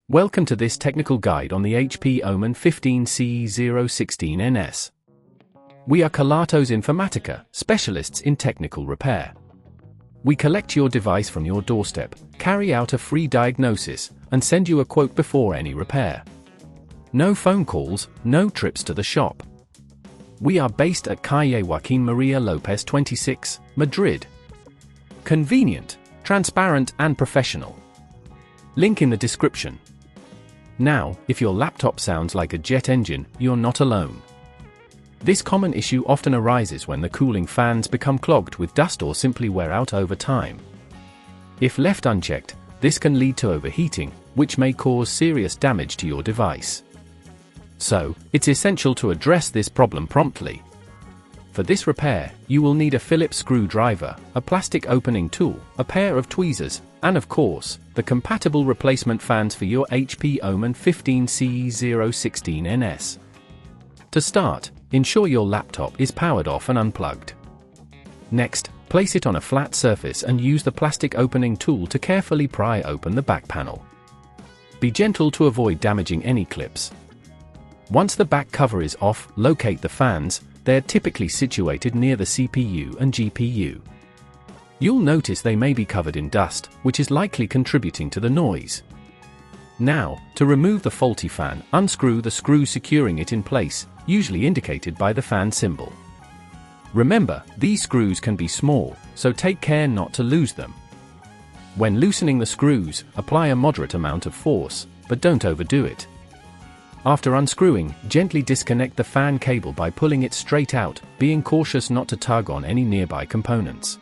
Welcome to this technical guide on the HP OMEN 15 CE016NS. We are Kelatos Informatica, specialists in technical repair. We collect your device from your doorstep, carry out a free diagnosis, and send you a quote before any repair. No phone calls, no trips to the shop. We are based at Calle Joaquín María López 26, Madrid. Convenient, transparent and professional. Link in the description. Now, if your laptop sounds like a jet engine, you're not alone. This common issue often arises when the cooling fans become clogged with dust or simply wear out over time. If left unchecked, this can lead to overheating, which may cause serious damage to your device. So, it's essential to address this problem promptly. For this repair, you will need a Phillips screwdriver, a plastic opening tool, a pair of tweezers, and of course, the compatible replacement fans for your HP OMEN 15 CE016NS. To start, ensure your laptop is powered off and unplugged. Next, place it on a flat surface and use the plastic opening tool to carefully pry open the back panel. Be gentle to avoid damaging any clips. Once the back cover is off, locate the fans. They're typically situated near the CPU and GPU. You'll notice they may be covered in dust, which is likely contributing to the noise. Now, to remove the faulty fan, unscrew the screw securing it in place, usually indicated by the fan symbol. Remember, these screws can be small, so take care not to lose them. When loosening the screws, apply a moderate amount of force, but don't overdo it. After unscrewing, gently disconnect the fan cable by pulling it straight out, being cautious not to tug on any nearby components.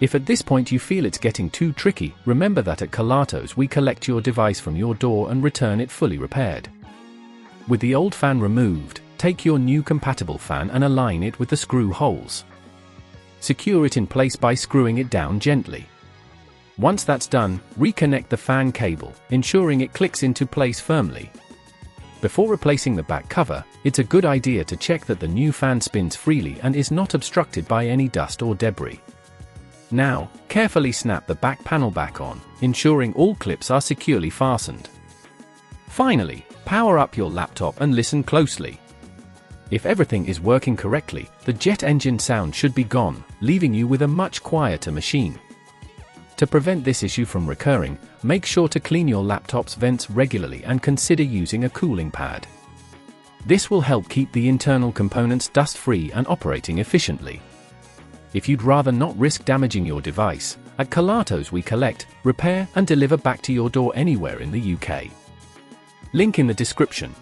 If at this point you feel it's getting too tricky, remember that at Kelatos we collect your device from your door and return it fully repaired. With the old fan removed, take your new compatible fan and align it with the screw holes. Secure it in place by screwing it down gently. Once that's done, reconnect the fan cable, ensuring it clicks into place firmly. Before replacing the back cover, it's a good idea to check that the new fan spins freely and is not obstructed by any dust or debris. Now, carefully snap the back panel back on, ensuring all clips are securely fastened. Finally, power up your laptop and listen closely. If everything is working correctly, the jet engine sound should be gone, leaving you with a much quieter machine. To prevent this issue from recurring, make sure to clean your laptop's vents regularly and consider using a cooling pad. This will help keep the internal components dust-free and operating efficiently. If you'd rather not risk damaging your device, at Kelatos we collect, repair and deliver back to your door anywhere in the UK. Link in the description.